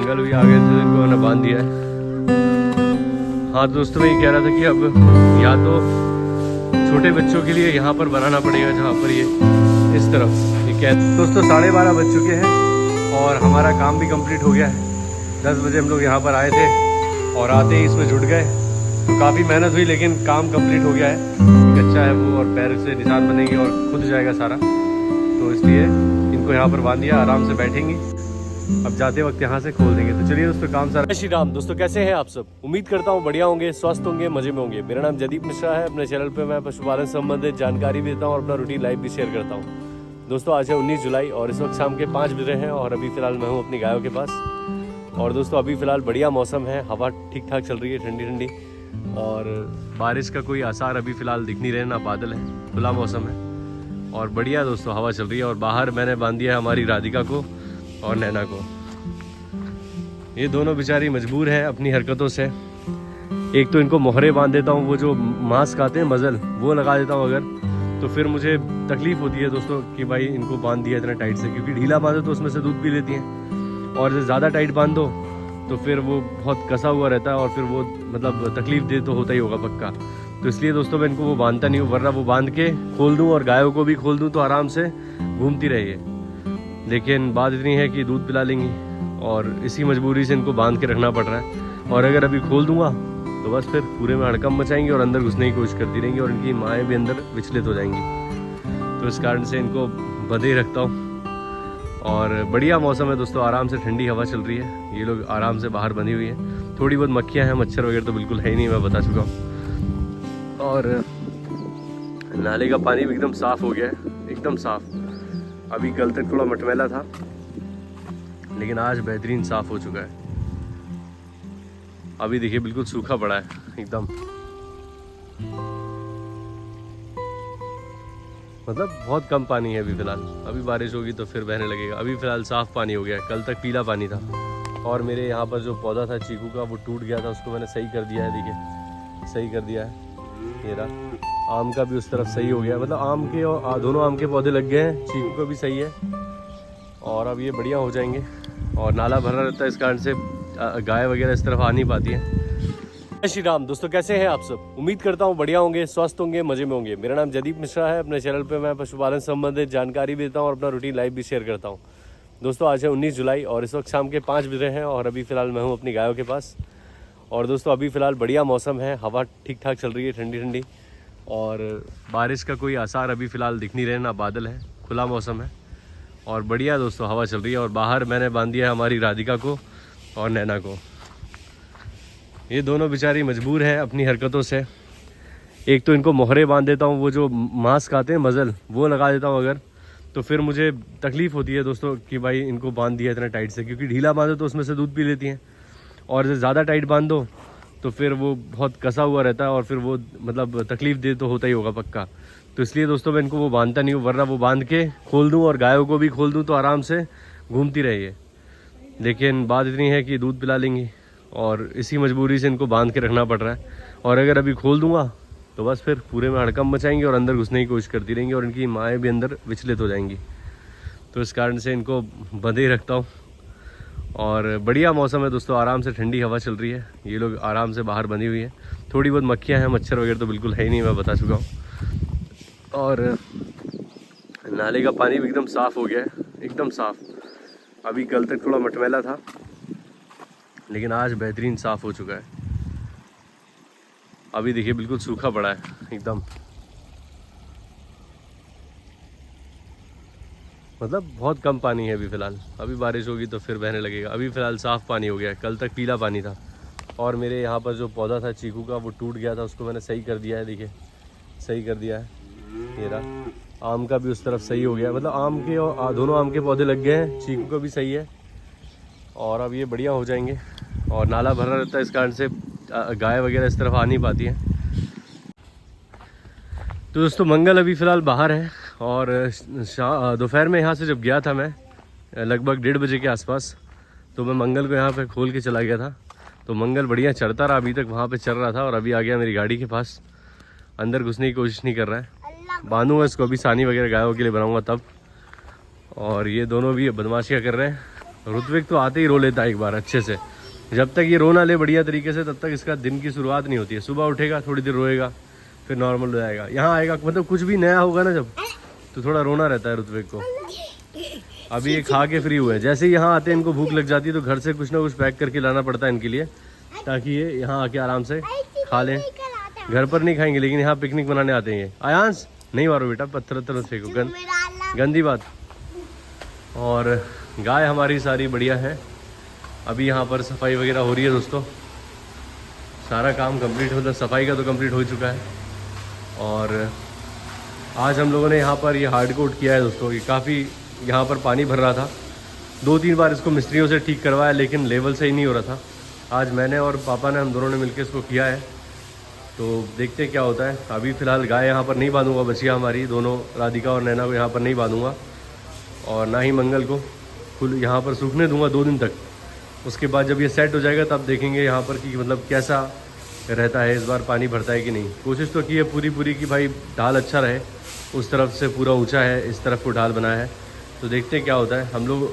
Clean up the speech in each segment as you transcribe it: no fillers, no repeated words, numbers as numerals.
मंगल भी आ गए थे, इनको मैंने बांध दिया है। हाँ दोस्तों, मैं ये कह रहा था कि अब या तो छोटे बच्चों के लिए यहाँ पर बनाना पड़ेगा, जहाँ पर ये इस तरफ ये क्या दोस्तों 12:30 बज चुके हैं और हमारा काम भी कंप्लीट हो गया है। 10 बजे हम लोग यहाँ पर आए थे और आते ही इसमें जुट गए, तो काफ़ी मेहनत हुई लेकिन काम कंप्लीट हो गया है। कच्चा है वो और पैर से निशान बनेंगे और खुद जाएगा सारा, तो इसलिए इनको यहाँ पर बांध दिया, आराम से बैठेंगी। अब जाते वक्त यहाँ से खोल देंगे। तो चलिए दोस्तों, काम सारा। जय श्री राम दोस्तों, कैसे हैं आप सब? उम्मीद करता हूँ बढ़िया होंगे, स्वस्थ होंगे, मजे में होंगे। मेरा नाम जदीप मिश्रा है। अपने चैनल पे मैं पशुपालन संबंधित जानकारी भी देता हूँ और अपना रूटीन लाइफ भी शेयर करता हूँ। दोस्तों आज है 19 जुलाई और इस वक्त शाम के 5 बज रहे हैं और अभी फिलहाल मैं हूँ अपनी गायों के पास। और दोस्तों अभी फिलहाल बढ़िया मौसम है, हवा ठीक ठाक चल रही है, ठंडी ठंडी, और बारिश का कोई आसार अभी फिलहाल दिख नहीं रहे, ना बादल है, खुला मौसम है और बढ़िया दोस्तों हवा चल रही है। और बाहर मैंने बांध दिया है हमारी राधिका को और नैना को। ये दोनों बेचारी मजबूर हैं अपनी हरकतों से। एक तो इनको मोहरे बांध देता हूँ, वो जो मास्क आते हैं मजल, वो लगा देता हूँ अगर, तो फिर मुझे तकलीफ होती है दोस्तों कि भाई इनको बांध दिया इतना टाइट से, क्योंकि ढीला बांधो तो उसमें से दूध पी लेती हैं और जब ज़्यादा टाइट बांध दो तो फिर वो बहुत कसा हुआ रहता है और फिर वो मतलब तकलीफ दे तो होता ही होगा पक्का। तो इसलिए दोस्तों मैं इनको वो बांधता नहीं हूँ, वरना वो बांध के खोल दूँ और गायों को भी खोल दूँ तो आराम से घूमती रहिए। लेकिन बात इतनी है कि दूध पिला लेंगी और इसी मजबूरी से इनको बांध के रखना पड़ रहा है। और अगर अभी खोल दूंगा तो बस फिर पूरे में हड़कंप मचाएंगी और अंदर घुसने की कोशिश करती रहेंगी और इनकी माएँ भी अंदर विचलित हो जाएंगी। तो इस कारण से इनको बंधे ही रखता हूँ। और बढ़िया मौसम है दोस्तों, आराम से ठंडी हवा चल रही है, ये लोग आराम से बाहर बंधी हुई है। थोड़ी बहुत मक्खियाँ हैं, मच्छर वगैरह तो बिल्कुल है ही नहीं, मैं बता चुका हूँ। और नाले का पानी भी एकदम साफ़ हो गया है, एकदम साफ़। अभी कल तक थोड़ा मटमैला था लेकिन आज बेहतरीन साफ़ हो चुका है। अभी देखिए बिल्कुल सूखा पड़ा है एकदम, मतलब बहुत कम पानी है अभी फ़िलहाल। अभी बारिश होगी तो फिर बहने लगेगा। अभी फ़िलहाल साफ़ पानी हो गया है, कल तक पीला पानी था। और मेरे यहाँ पर जो पौधा था चीकू का, वो टूट गया था, उसको मैंने सही कर दिया है। देखिए सही कर दिया है, ये रहा। आम का भी उस तरफ सही हो गया, मतलब आम के और दोनों आम के पौधे लग गए हैं, चीकू का भी सही है और अब ये बढ़िया हो जाएंगे। और नाला भरा रहता है, इस कारण से गाय वगैरह इस तरफ आ नहीं पाती है। जय श्री राम दोस्तों, कैसे हैं आप सब? उम्मीद करता हूँ बढ़िया होंगे, स्वस्थ होंगे, मजे में होंगे। मेरा नाम जदीप मिश्रा है। अपने चैनल पे मैं पशुपालन संबंधित जानकारी भी देता हूँ और अपना रूटीन लाइफ भी शेयर करता हूँ। दोस्तों आज है 19 जुलाई और इस वक्त शाम के 5 बज रहे हैं और अभी फ़िलहाल मैं हूँ अपनी गायों के पास। और दोस्तों अभी फ़िलहाल बढ़िया मौसम है, हवा ठीक ठाक चल रही है, ठंडी ठंडी, और बारिश का कोई आसार अभी फ़िलहाल दिख नहीं रहे, ना बादल है, खुला मौसम है और बढ़िया दोस्तों हवा चल रही है। और बाहर मैंने बांध दिया है हमारी राधिका को और नैना को। ये दोनों बेचारी मजबूर हैं अपनी हरकतों से। एक तो इनको मोहरे बांध देता हूँ, वो जो मास्क आते हैं मजल, वो लगा देता हूँ अगर, तो फिर मुझे तकलीफ़ होती है दोस्तों कि भाई इनको बांध दिया इतना टाइट से, क्योंकि ढीला बांधो तो उसमें से दूध पी लेती हैं और जब ज़्यादा टाइट बांध दो तो फिर वो बहुत कसा हुआ रहता है और फिर वो मतलब तकलीफ़ दे तो होता ही होगा पक्का। तो इसलिए दोस्तों मैं इनको वो बांधता नहीं हूँ, वरना वो बांध के खोल दूँ और गायों को भी खोल दूँ तो आराम से घूमती रहिए। लेकिन बात इतनी है कि दूध पिला लेंगी और इसी मजबूरी से इनको बांध के रखना पड़ रहा है। और अगर अभी खोल दूंगा तो बस फिर पूरे में हड़कंप मचाएंगी और अंदर घुसने की कोशिश करती रहेंगी और इनकी माएँ भी अंदर विचलित हो जाएंगी। तो इस कारण से इनको बंधे ही रखता हूँ। और बढ़िया मौसम है दोस्तों, आराम से ठंडी हवा चल रही है, ये लोग आराम से बाहर बंधी हुई है। थोड़ी बहुत मक्खियाँ हैं, मच्छर वगैरह तो बिल्कुल है ही नहीं, मैं बता चुका हूँ। और नाले का पानी भी एकदम साफ़ हो गया है, एकदम साफ़। अभी कल तक थोड़ा मटमैला था लेकिन आज बेहतरीन साफ़ हो चुका है। अभी देखिए बिल्कुल सूखा पड़ा है एकदम, मतलब बहुत कम पानी है अभी फ़िलहाल। अभी बारिश होगी तो फिर बहने लगेगा। अभी फ़िलहाल साफ़ पानी हो गया है, कल तक पीला पानी था। और मेरे यहाँ पर जो पौधा था चीकू का, वो टूट गया था, उसको मैंने सही कर दिया है। देखिए सही कर दिया है, ये रहा। आम का भी उस तरफ सही हो गया, मतलब आम के और दोनों आम के पौधे लग गए हैं, चीकू का भी सही है और अब ये बढ़िया हो जाएंगे। और नाला भरा रहता है, इस कारण से गाय वगैरह इस तरफ आ नहीं पाती हैं। तो दोस्तों मंगल अभी फ़िलहाल बाहर है और दोपहर में यहाँ से जब गया था मैं लगभग 1:30 बजे के आसपास, तो मैं मंगल को यहाँ पे खोल के चला गया था। तो मंगल बढ़िया चढ़ता रहा, अभी तक वहाँ पे चल रहा था और अभी आ गया मेरी गाड़ी के पास। अंदर घुसने की कोशिश नहीं कर रहा है। बांधूंगा इसको, अभी सानी वगैरह गायों के लिए बनाऊँगा तब। और ये दोनों भी बदमाशियाँ कर रहे हैं ऋत्विक तो आते ही रो लेता है एक बार अच्छे से। जब तक ये रो ना ले बढ़िया तरीके से तब तक इसका दिन की शुरुआत नहीं होती है। सुबह उठेगा, थोड़ी देर रोएगा, फिर नॉर्मल हो जाएगा। यहाँ आएगा, मतलब कुछ भी नया होगा ना जब, तो थोड़ा रोना रहता है ऋत्विक को। अभी ये खा के फ्री हुए हैं। जैसे ही यहाँ आते हैं इनको भूख लग जाती है तो घर से कुछ ना कुछ पैक करके लाना पड़ता है इनके लिए, ताकि ये यहाँ आके आराम से खा लें। घर पर नहीं खाएंगे, लेकिन यहाँ पिकनिक बनाने आते हैं। आयांश नहीं मारो बेटा, पत्थर वत्थर फेंको, गंदी बात। और गाय हमारी सारी बढ़िया है। अभी यहाँ पर सफाई वगैरह हो रही है दोस्तों। सारा काम कंप्लीट होता, सफाई का तो कंप्लीट हो चुका है। और आज हम लोगों ने यहाँ पर ये हार्ड कोट किया है दोस्तों। ये काफ़ी यहाँ पर पानी भर रहा था, 2-3 बार इसको मिस्त्रियों से ठीक करवाया, लेकिन लेवल सही नहीं हो रहा था। आज मैंने और पापा ने, हम दोनों ने मिलकर इसको किया है। तो देखते हैं क्या होता है। अभी फ़िलहाल गाय यहाँ पर नहीं बांधूंगा, बचिया हमारी दोनों, राधिका और नैना को यहाँ पर नहीं बांधूंगा, और ना ही मंगल को। फुल यहाँ पर सूखने दूंगा 2 दिन तक। उसके बाद जब ये सेट हो जाएगा तब देखेंगे यहाँ पर कि मतलब कैसा रहता है, इस बार पानी भरता है कि नहीं। कोशिश तो की है पूरी कि भाई ढाल अच्छा रहे। उस तरफ से पूरा ऊंचा है, इस तरफ को ढाल बनाया है, तो देखते हैं क्या होता है। हम लोग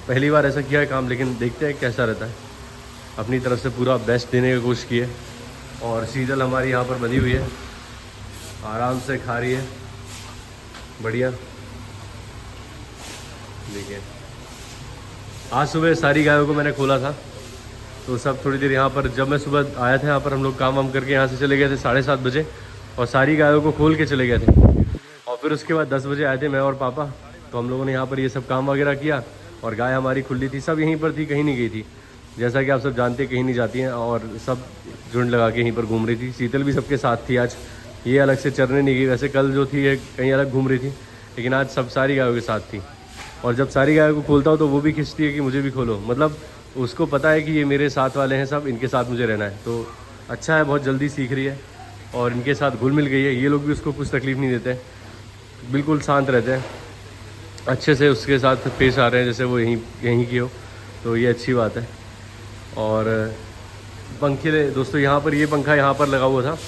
पहली बार ऐसा किया है काम, लेकिन देखते हैं कैसा रहता है। अपनी तरफ से पूरा बेस्ट देने की कोशिश की है। और सीजल हमारी यहाँ पर बंधी हुई है, आराम से खा रही है, बढ़िया। देखिए आज सुबह सारी गायों को मैंने खोला था, तो सब थोड़ी देर यहाँ पर, जब मैं सुबह आया था यहाँ पर, हम लोग काम वाम करके यहाँ से चले गए थे 7:30 बजे, और सारी गायों को खोल के चले गए थे। और फिर उसके बाद 10 बजे आए थे मैं और पापा, तो हम लोगों ने यहाँ पर ये सब काम वगैरह किया। और गाय हमारी खुली थी, सब यहीं पर थी, कहीं नहीं गई थी। जैसा कि आप सब जानते हैं कहीं नहीं जाती हैं, और सब झुंड लगा के यहीं पर घूम रही थी। शीतल भी सबके साथ थी आज, ये अलग से चरने नहीं गई। वैसे कल जो थी ये कहीं अलग घूम रही थी, लेकिन आज सब सारी गायों के साथ थी। और जब सारी गायों को खोलता हूँ तो वो भी खींचती है कि मुझे भी खोलो, मतलब उसको पता है कि ये मेरे साथ वाले हैं सब, इनके साथ मुझे रहना है। तो अच्छा है, बहुत जल्दी सीख रही है और इनके साथ घुल मिल गई है। ये लोग भी उसको कुछ तकलीफ़ नहीं देते, बिल्कुल शांत रहते हैं, अच्छे से उसके साथ पेश आ रहे हैं जैसे वो यहीं की हो, तो ये अच्छी बात है। और पंखे दोस्तों, यहाँ पर ये पंखा यहाँ पर लगा हुआ था,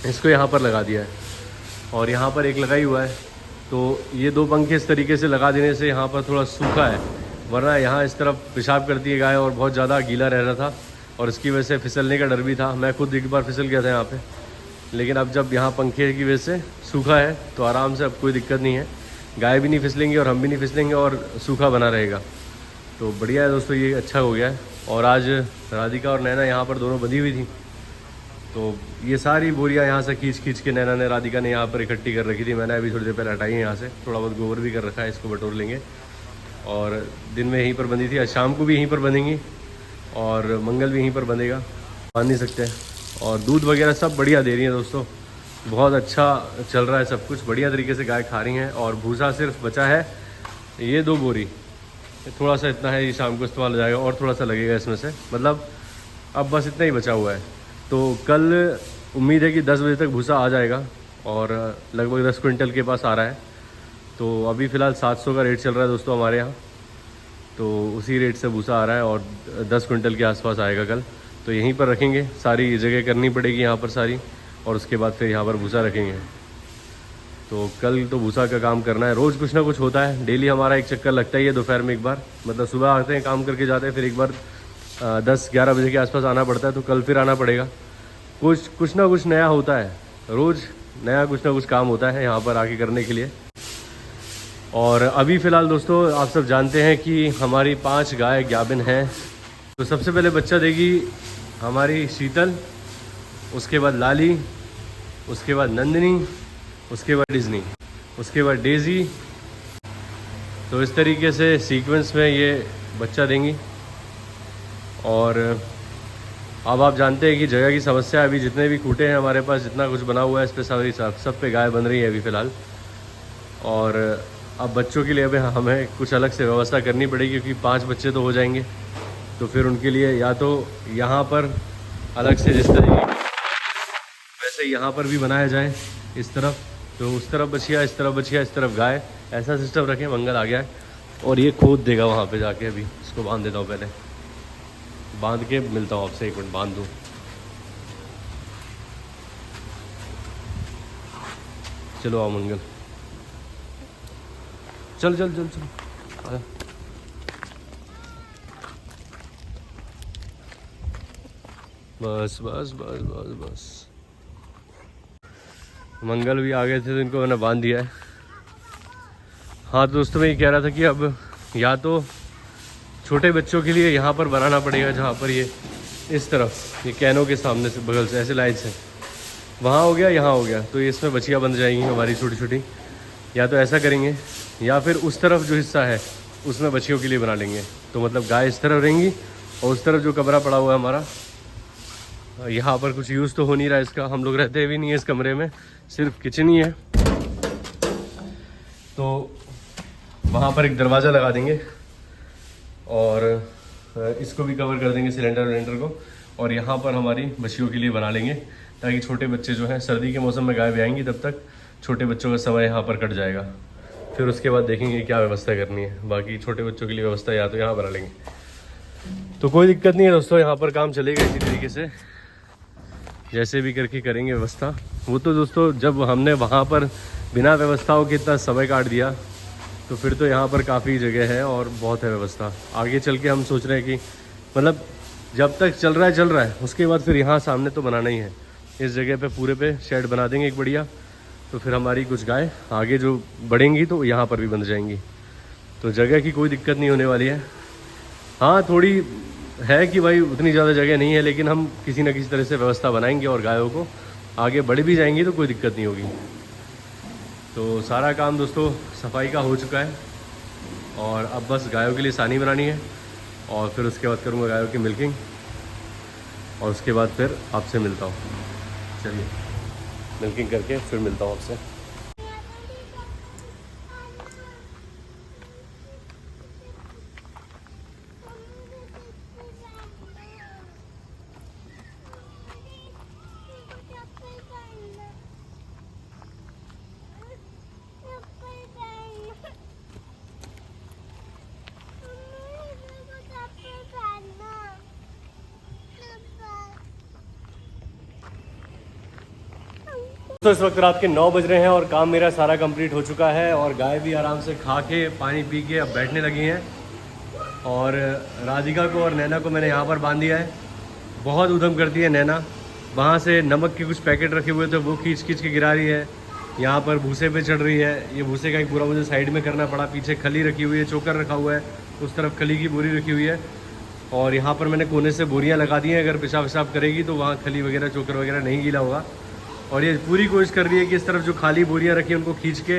इसको यहाँ पर लगा दिया है, और यहाँ पर एक लगाई हुआ है। तो ये 2 पंखे इस तरीके से लगा देने से यहाँ पर थोड़ा सूखा है, वरना यहाँ इस तरफ पेशाब करती है गाय और बहुत ज़्यादा गीला रह रहा था, और इसकी वजह से फिसलने का डर भी था। मैं खुद एक बार फिसल गया था यहाँ पे, लेकिन अब जब यहाँ पंखे की वजह से सूखा है तो आराम से, अब कोई दिक्कत नहीं है। गाय भी नहीं फिसलेंगी और हम भी नहीं फिसलेंगे, और सूखा बना रहेगा। तो बढ़िया है दोस्तों, ये अच्छा हो गया है। और आज राधिका और नैना यहाँ पर दोनों बंधी हुई थी, तो ये सारी बोरियाँ यहाँ से खींच के नैना ने, राधिका ने यहाँ पर इकट्ठी कर रखी थी। मैंने अभी थोड़ी देर पहले हटाई है यहाँ से, थोड़ा बहुत गोबर भी कर रखा है, इसको बटोर लेंगे। और दिन में यहीं पर बंधी थी, आज शाम को भी यहीं पर बंधेंगी, और मंगल भी यहीं पर बंधेगा, बांध नहीं सकते। और दूध वगैरह सब बढ़िया दे रही है दोस्तों, बहुत अच्छा चल रहा है सब कुछ, बढ़िया तरीके से गाय खा रही हैं। और भूसा सिर्फ बचा है ये 2 बोरी, थोड़ा सा इतना है, ये शाम को इस्तेमाल हो जाएगा, और थोड़ा सा लगेगा इसमें से, मतलब अब बस इतना ही बचा हुआ है। तो कल उम्मीद है कि 10 बजे तक भूसा आ जाएगा, और लगभग 10 क्विंटल के पास आ रहा है। तो अभी फ़िलहाल 700 का रेट चल रहा है दोस्तों हमारे यहाँ, तो उसी रेट से भूसा आ रहा है, और 10 क्विंटल के आसपास आएगा कल। तो यहीं पर रखेंगे, सारी जगह करनी पड़ेगी यहाँ पर सारी, और उसके बाद फिर यहाँ पर भूसा रखेंगे। तो कल तो भूसा का काम करना है, रोज़ कुछ ना कुछ होता है। डेली हमारा एक चक्कर लगता ही है दोपहर में एक बार, मतलब सुबह आते हैं काम करके जाते हैं, फिर एक बार 10-11 बजे के आसपास आना पड़ता है। तो कल फिर आना पड़ेगा, कुछ ना कुछ नया होता है, रोज़ नया कुछ ना कुछ काम होता है यहाँ पर आके करने के लिए। और अभी फ़िलहाल दोस्तों आप सब जानते हैं कि हमारी 5 गाय गाभिन हैं। तो सबसे पहले बच्चा देगी हमारी शीतल, उसके बाद लाली, उसके बाद नंदिनी, उसके बाद डिज्नी, उसके बाद डेजी। तो इस तरीके से सीक्वेंस में ये बच्चा देंगी। और अब आप जानते हैं कि जगह की समस्या है, अभी जितने भी खूटे हैं हमारे पास, जितना कुछ बना हुआ है, इस पर सारी सब पे गाय बन रही है अभी फ़िलहाल। और अब बच्चों के लिए अब हमें कुछ अलग से व्यवस्था करनी पड़ेगी, क्योंकि 5 बच्चे तो हो जाएंगे, तो फिर उनके लिए या तो यहाँ पर अलग से जिस तरीके वैसे यहाँ पर भी बनाया जाए, इस तरफ तो उस तरफ बछिया, इस तरफ बछिया, इस तरफ गाय, ऐसा सिस्टम रखें। मंगल आ गया है और ये खोद देगा वहाँ पे जाके, अभी इसको बांध देता हूँ, पहले बांध के मिलता हूँ आपसे, 1 मिनट बांध दूँ। चलो आओ मंगल, चल चल चल चल, बस बस बस बस बस। मंगल भी आ गए थे तो इनको मैंने बांध दिया है। हाँ दोस्तों, मैं ये कह रहा था कि अब या तो छोटे बच्चों के लिए यहाँ पर बनाना पड़ेगा, जहाँ पर ये इस तरफ ये कैनों के सामने से बगल से ऐसे लाइन से वहाँ हो गया, यहाँ हो गया, तो ये इसमें बच्चियाँ बन जाएंगी हमारी छोटी छोटी। या तो ऐसा करेंगे या फिर उस तरफ जो हिस्सा है उसमें बच्चियों के लिए बना लेंगे। तो मतलब गाय इस तरफ रहेंगी और उस तरफ जो कमरा पड़ा हुआ है हमारा, यहाँ पर कुछ यूज़ तो हो नहीं रहा है इसका, हम लोग रहते भी नहीं है इस कमरे में, सिर्फ किचन ही है। तो वहाँ पर एक दरवाज़ा लगा देंगे और इसको भी कवर कर देंगे सिलेंडर को, और यहाँ पर हमारी बच्चियों के लिए बना लेंगे, ताकि छोटे बच्चे जो हैं सर्दी के मौसम में गाय भी आएंगी, तब तक छोटे बच्चों का समय यहाँ पर कट जाएगा। फिर उसके बाद देखेंगे क्या व्यवस्था करनी है। बाकी छोटे बच्चों के लिए व्यवस्था या तो यहाँ बना लेंगे, तो कोई दिक्कत नहीं है दोस्तों, यहाँ पर काम चलेगा इसी तरीके से, जैसे भी करके करेंगे व्यवस्था। वो तो दोस्तों जब हमने वहाँ पर बिना व्यवस्थाओं के इतना समय काट दिया, तो फिर तो यहाँ पर काफ़ी जगह है और बहुत है व्यवस्था। आगे चल के हम सोच रहे हैं कि मतलब जब तक चल रहा है उसके बाद फिर यहाँ सामने तो बनाना ही है, इस जगह पे पूरे पे शेड बना देंगे एक बढ़िया, तो फिर हमारी कुछ गाय आगे जो बढ़ेंगी तो यहाँ पर भी बन जाएंगी, तो जगह की कोई दिक्कत नहीं होने वाली है। हाँ थोड़ी है कि भाई उतनी ज़्यादा जगह नहीं है, लेकिन हम किसी न किसी तरह से व्यवस्था बनाएंगे और गायों को आगे बढ़ भी जाएंगी तो कोई दिक्कत नहीं होगी। तो सारा काम दोस्तों सफाई का हो चुका है और अब बस गायों के लिए सानी बनानी है, और फिर उसके बाद करूँगा गायों की मिल्किंग, और उसके बाद फिर आपसे मिलता हूँ। चलिए मिल्किंग करके फिर मिलता हूँ आपसे। तो इस वक्त रात के 9 बज रहे हैं और काम मेरा सारा कंप्लीट हो चुका है, और गाय भी आराम से खा के पानी पी के अब बैठने लगी हैं, और राधिका को और नैना को मैंने यहाँ पर बांध दिया है। बहुत उधम करती है नैना, वहाँ से नमक के कुछ पैकेट रखे हुए थे वो खींच के गिरा रही है, यहाँ पर भूसे पे चढ़ रही है। ये भूसे का एक पूरा मुझे साइड में करना पड़ा, पीछे खली रखी हुई है, चोकर रखा हुआ है, उस तरफ खली की बोरी रखी हुई है, और यहाँ पर मैंने कोने से बोरियाँ लगा दी हैं, अगर पेशाब पेशाब करेगी तो वहाँ खली वगैरह चोकर वगैरह नहीं गीला होगा। और ये पूरी कोशिश कर रही है कि इस तरफ जो खाली बोरियां रखी हैं उनको खींच के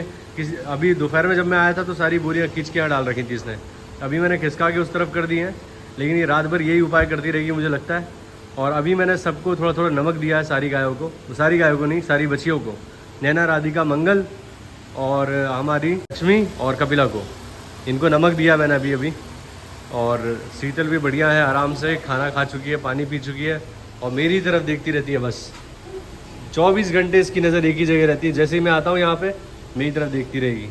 अभी दोपहर में जब मैं आया था तो सारी बोरियां खींच के यहाँ डाल रखी थी इसने, अभी मैंने खिसका के उस तरफ कर दी हैं, लेकिन ये रात भर यही उपाय करती रहेगी मुझे लगता है। और अभी मैंने सबको थोड़ा थोड़ा नमक दिया है, सारी गायों को नहीं, सारी बच्चियों को, नैना, राधिका, मंगल और हमारी लक्ष्मी और कपिला को, इनको नमक दिया मैंने अभी। और शीतल भी बढ़िया है, आराम से खाना खा चुकी है, पानी पी चुकी है, और मेरी तरफ देखती रहती है बस 24 घंटे इसकी नज़र एक ही जगह रहती है, जैसे ही मैं आता हूँ यहाँ पे मेरी तरफ देखती रहेगी।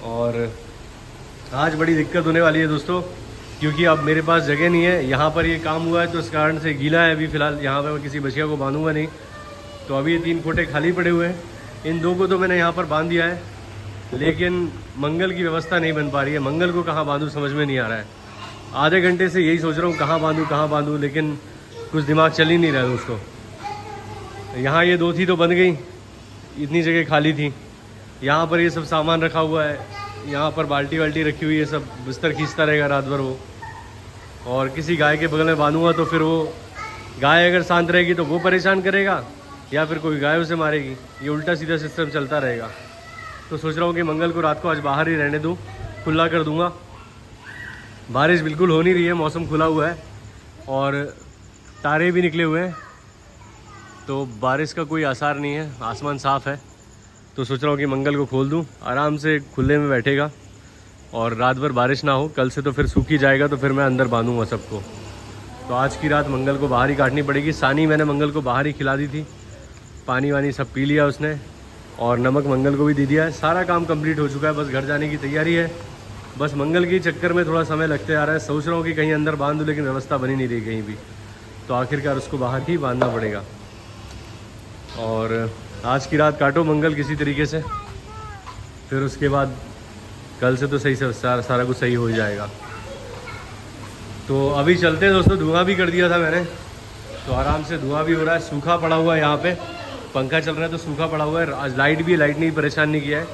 और आज बड़ी दिक्कत होने वाली है दोस्तों, क्योंकि अब मेरे पास जगह नहीं है, यहाँ पर ये काम हुआ है तो इस कारण से गीला है अभी फ़िलहाल, यहाँ पर मैं किसी बछिया को बांधूंगा नहीं, तो अभी ये 3 खोटे खाली पड़े हुए हैं। इन 2 को तो मैंने यहाँ पर बांध दिया है, लेकिन मंगल की व्यवस्था नहीं बन पा रही है, मंगल को कहाँ बांधूँ समझ में नहीं आ रहा है। आधे घंटे से यही सोच रहा हूँ कहाँ बांधूँ, लेकिन कुछ दिमाग चल ही नहीं रहा है दोस्तों। यहाँ ये 2 थी तो बन गई, इतनी जगह खाली थी, यहाँ पर ये सब सामान रखा हुआ है, यहाँ पर बाल्टी वाल्टी रखी हुई है, सब बिस्तर खींचता रहेगा रात भर वो। और किसी गाय के बगल में बांधूंगा तो फिर वो गाय अगर शांत रहेगी तो वो परेशान करेगा, या फिर कोई गाय उसे मारेगी, ये उल्टा सीधा सिस्टम चलता रहेगा। तो सोच रहा हूँ कि मंगल को रात को आज बाहर ही रहने दूँ, खुला कर दूँगा। बारिश बिल्कुल हो नहीं रही है, मौसम खुला हुआ है और तारे भी निकले हुए हैं, तो बारिश का कोई आसार नहीं है, आसमान साफ़ है। तो सोच रहा हूँ कि मंगल को खोल दूँ, आराम से खुले में बैठेगा और रात भर बारिश ना हो। कल से तो फिर सूखी जाएगा, तो फिर मैं अंदर बांधूँगा सबको। तो आज की रात मंगल को बाहर ही काटनी पड़ेगी। सानी मैंने मंगल को बाहर ही खिला दी थी, पानी वानी सब पी लिया उसने, और नमक मंगल को भी दे दिया है। सारा काम कंप्लीट हो चुका है, बस घर जाने की तैयारी है। बस मंगल के चक्कर में थोड़ा समय लगते आ रहा है, सोच रहा हूँ कि कहीं अंदर बांध दूँ, लेकिन व्यवस्था बनी नहीं रही कहीं भी, तो आखिरकार उसको बाहर ही बांधना पड़ेगा। और आज की रात काटो मंगल किसी तरीके से, फिर उसके बाद कल से तो सही से सारा कुछ सही हो जाएगा। तो अभी चलते हैं दोस्तों, धुआं भी कर दिया था मैंने, तो आराम से धुआं भी हो रहा है। सूखा पड़ा हुआ है यहाँ पे, पंखा चल रहा है तो सूखा पड़ा हुआ है। आज लाइट भी, लाइट ने परेशान नहीं किया है,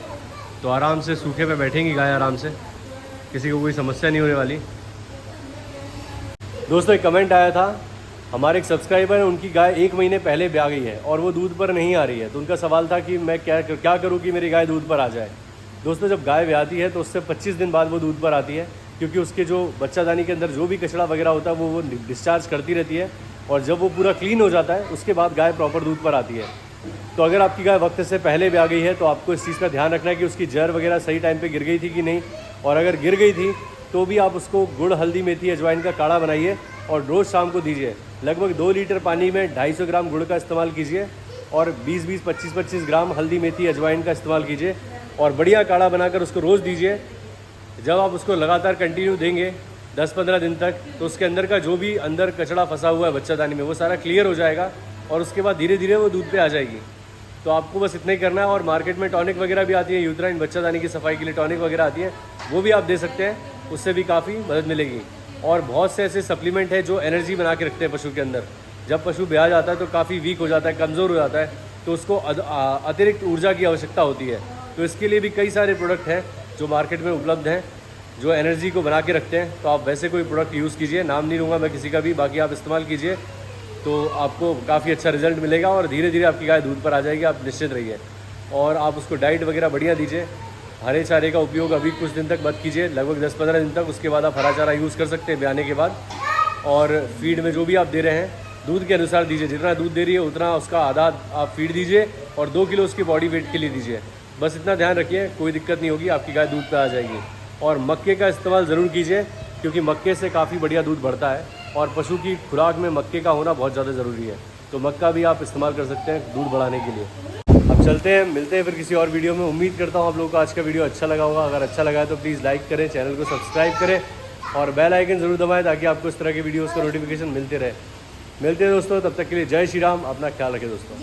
तो आराम से सूखे पे बैठेंगी गाय आराम से, किसी को कोई समस्या नहीं होने वाली। दोस्तों एक कमेंट आया था, हमारे एक सब्सक्राइबर है, उनकी गाय 1 महीने पहले ब्याह गई है और वो दूध पर नहीं आ रही है। तो उनका सवाल था कि मैं क्या करूं कि मेरी गाय दूध पर आ जाए। दोस्तों जब गाय ब्याहती है तो उससे 25 दिन बाद वो दूध पर आती है, क्योंकि उसके जो बच्चादानी के अंदर जो भी कचरा वगैरह होता है वो डिस्चार्ज करती रहती है, और जब वो पूरा क्लीन हो जाता है उसके बाद गाय प्रॉपर दूध पर आती है। तो अगर आपकी गाय वक्त से पहले ब्याह गई है तो आपको इस चीज़ का ध्यान रखना है कि उसकी जर वगैरह सही टाइम पे गिर गई थी कि नहीं, और अगर गिर गई थी तो भी आप उसको गुड़, हल्दी, मेथी, अजवाइन का काढ़ा बनाइए और रोज़ शाम को दीजिए। लगभग 2 लीटर पानी में 250 ग्राम गुड़ का इस्तेमाल कीजिए और 20-20, 25-25 ग्राम हल्दी, मेथी, अजवाइन का इस्तेमाल कीजिए और बढ़िया काढ़ा बनाकर उसको रोज़ दीजिए। जब आप उसको लगातार कंटिन्यू देंगे 10-15 दिन तक, तो उसके अंदर का जो भी अंदर कचरा फंसा हुआ है बच्चादानी में वो सारा क्लियर हो जाएगा और उसके बाद धीरे धीरे वो दूध पे आ जाएगी। तो आपको बस इतना ही करना है। और मार्केट में टॉनिक वगैरह भी आती है, यूट्राइन बच्चादानी की सफाई के लिए टॉनिक वगैरह आती है, वो भी आप दे सकते हैं, उससे भी काफ़ी मदद मिलेगी। और बहुत से ऐसे सप्लीमेंट है जो एनर्जी बना के रखते हैं पशु के अंदर। जब पशु ब्याह जाता है तो काफ़ी वीक हो जाता है, कमज़ोर हो जाता है, तो उसको अतिरिक्त ऊर्जा की आवश्यकता होती है। तो इसके लिए भी कई सारे प्रोडक्ट हैं जो मार्केट में उपलब्ध हैं जो एनर्जी को बना के रखते हैं। तो आप वैसे कोई प्रोडक्ट यूज़ कीजिए, नाम नहीं लूँगा मैं किसी का भी, बाकी आप इस्तेमाल कीजिए तो आपको काफ़ी अच्छा रिजल्ट मिलेगा और धीरे धीरे आपकी गाय दूध पर आ जाएगी, आप निश्चित रहिए। और आप उसको डाइट वगैरह बढ़िया दीजिए। हरे चारे का उपयोग अभी कुछ दिन तक मत कीजिए, लगभग 10-15 दिन तक, उसके बाद आप हरा चारा यूज़ कर सकते हैं ब्याने के बाद। और फीड में जो भी आप दे रहे हैं दूध के अनुसार दीजिए, जितना दूध दे रही है उतना उसका आधा आप फीड दीजिए और 2 किलो उसकी बॉडी वेट के लिए दीजिए। बस इतना ध्यान रखिए, कोई दिक्कत नहीं होगी, आपकी गाय दूध पर आ जाएगी। और मक्के का इस्तेमाल ज़रूर कीजिए, क्योंकि मक्के से काफ़ी बढ़िया दूध बढ़ता है और पशु की खुराक में मक्के का होना बहुत ज़्यादा ज़रूरी है। तो मक्का भी आप इस्तेमाल कर सकते हैं दूध बढ़ाने के लिए। अब चलते हैं, मिलते हैं फिर किसी और वीडियो में। उम्मीद करता हूँ आप लोगों को आज का वीडियो अच्छा लगा होगा। अगर अच्छा लगा है तो प्लीज़ लाइक करें, चैनल को सब्सक्राइब करें और बेल आइकन ज़रूर दबाएं ताकि आपको इस तरह के वीडियोज़ का नोटिफिकेशन मिलते रहे। मिलते हैं दोस्तों, तब तक के लिए जय श्री राम, अपना ख्याल रखें दोस्तों।